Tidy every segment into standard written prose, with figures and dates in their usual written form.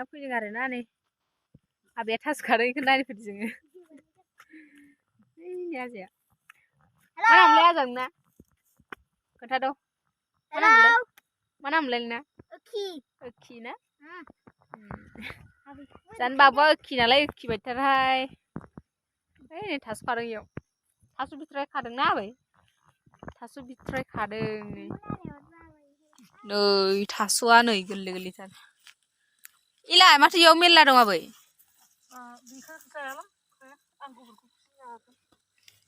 जाना फैदों आरो ना नै आबैया थास खादों बेखौ नायनो फैदों जोङो आजाया मा नामलाय आजा नोंना खोन्थाद' मा नामलाय नोंना ओखि ना जानो बाबुआ ओखि नालाय ओखि बायदिथारहाय ओइ नै थास' खादों इयाव थास' बिथराय खादोंना आबै थास' बिथराय खादों नै थास'आ नै गोरलै गोरलैथार इलाय माथो इयाव मेरला दं आबै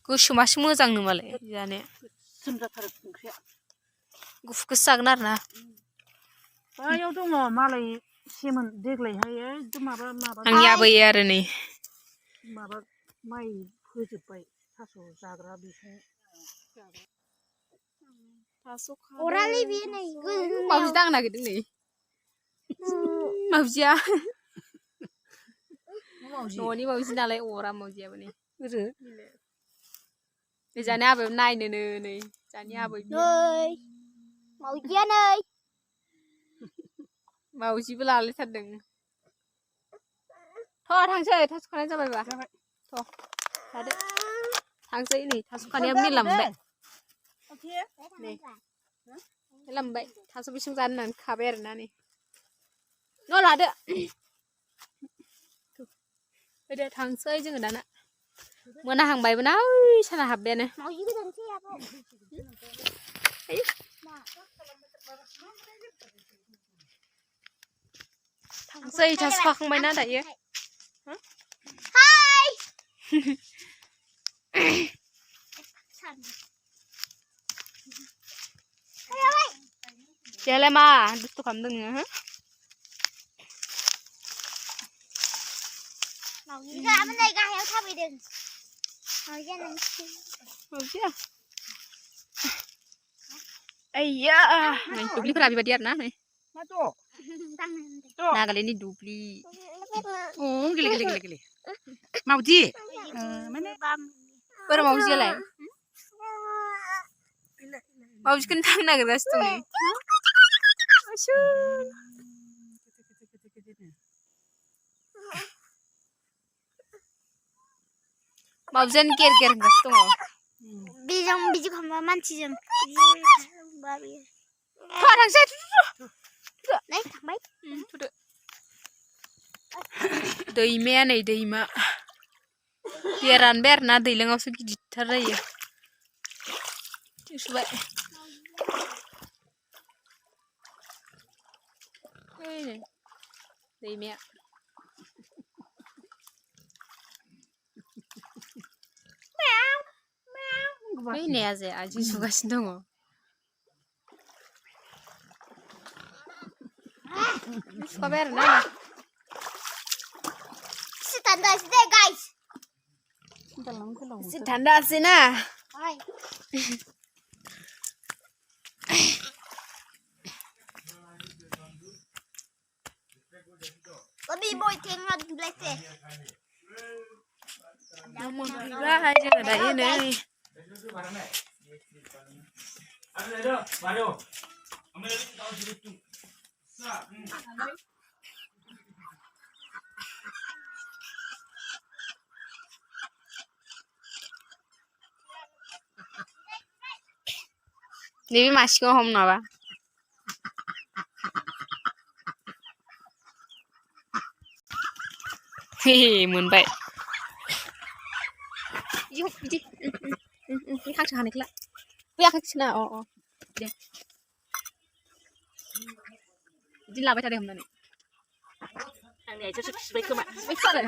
गोसोमासो मोजां नोमालाय जानाया गुफुरखौसो जागोन आरो ना बैयाव दङ मालाय सेमोन देग्लायहाय एकदम माबा आंनि आबै आरो नै माबा माइ फोजोबबाय थास' जाग्रा बिफां थास' मावजि दांनो नागिरदों नै मावजिया न'नि मावजि नालाय अरा मावजियाबो नै नै जानि आबै नायनोनो नै जानि आबै मावजिया नै मावजिबो लालायथारदों थ' थांसै थास' खानाय जाबायबा थ' लादो थांसै नै थास' खानाया मेरला मोनबाय नै मेरला मोनबाय थास' बिसं जानो होननानै खाबाय आरोना नै न' लादो फैदो थांसै जोङो दाना मोनाहांबायबो ना ओइ साना हाबबायानो थांसै थास' खाखांबायना दायो बेयालाय मा दुस्थ' खालामदों नोङो मावजिया नै गाहायाव थाबायदों मावजिया आइया नै दुब्लिफोरा बेबायदि आरो ना नै नागालेण्डनि दुब्लि गेले गेले गेले गेले मावजि बोरो मावजियालाय मावजिखौनो थांनो नागिरगासिनो दं नै मावजियानो गेर गेर होनगासिनो दङ बेजों बिदि खालामबा मानसिजों थांसै नै थांबाय दैमाया नै दैमा दैया रानबाय आरो ना दैज्लाङावसो गिदिरथार जायो सुबाय दैमाया नै आजाया आथिं सुगासिनो दङ सुखाबाय आरो ना ठंडा আছে ना Kami boy tinggal di belakang. Namun juga aja ada ini. Ini masih ngomong apa? Hehe, मोनबाय बिदि बिदि बे हांसो हानायखौला बै आखाइखौसोना अ दे बिदि लाबाय थादों हमनानै आंनि आइथिंसो फिसिबाय खोमा बै खारो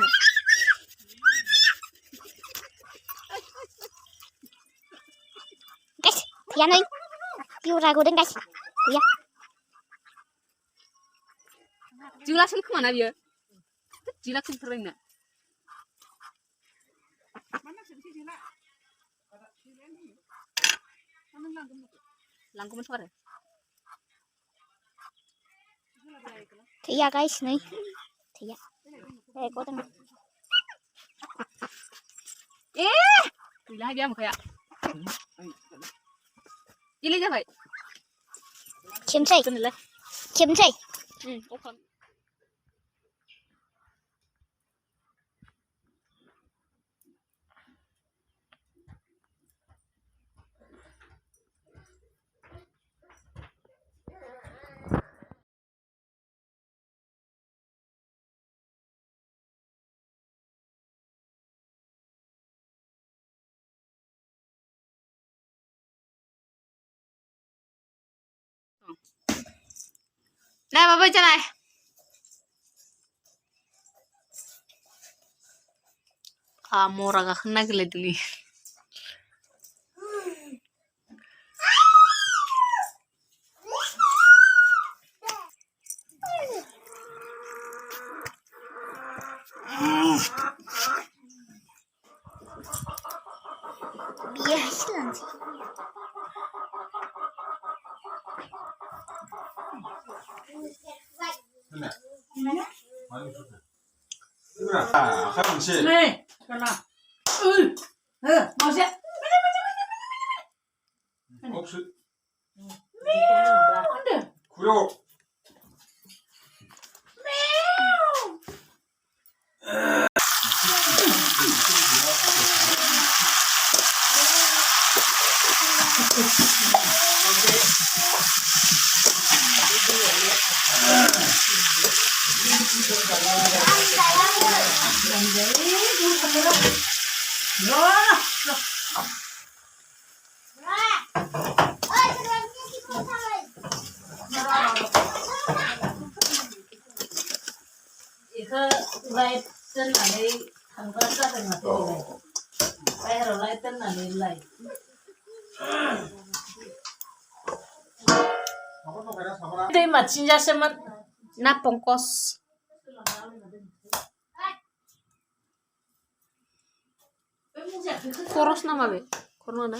guys ya nih piu ragu deng guys ya jelasin kemana dia jelasin terengnya langkum suara ya guys nih ya kok deng Gila dia kayak Gila aja, Pak. Kiếm xây. Kiếm xây. Ok. Này bà bây giờ này. Mora gak kena gila dulu. Biasa nanti. 하영씨. 네. 전화. 뭐지? 혹시 근데 구요. 이거 라이 뜬나리 한거 짜증 나고 라이로 라이 뜬나리 라이 근데 마 진짜 세면 Na pongkos. Koros nama be. Corona.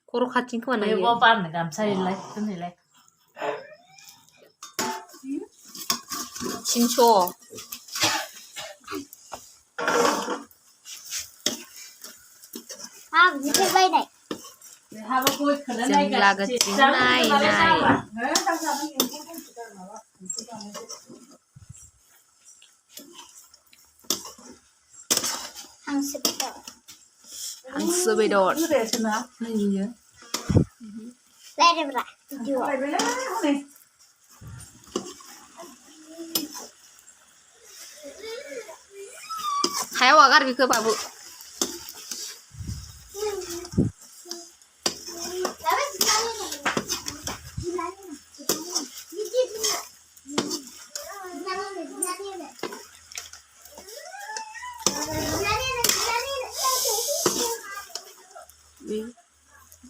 Koro kacing ke mana Ayo ya? bawa pan gamsa ilai tun ilai Cinco. Như vây này. Jeng lagat jeng nai nai. Ăn súp đậu. Ang sebedot. Đây đây là. Chưa. Hayo agar bike babu.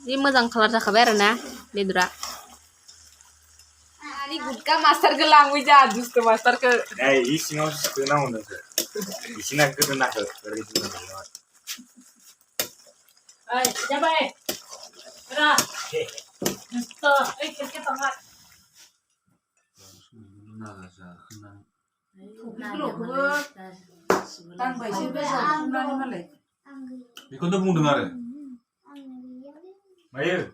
Ini mazang kelar kabar na, Dedra. Ini gutka master ke language adus ke master ke. 이 신경 쓰 나오는 거. 이 신경 끄는 거. 그렇게 쓰는 거. Ay, ya va. Mira. Esto, ay, ¿qué tomar? Tan bảy mươi bây giờ không đang mà lấy. 이건도 묵는 하래. 마일.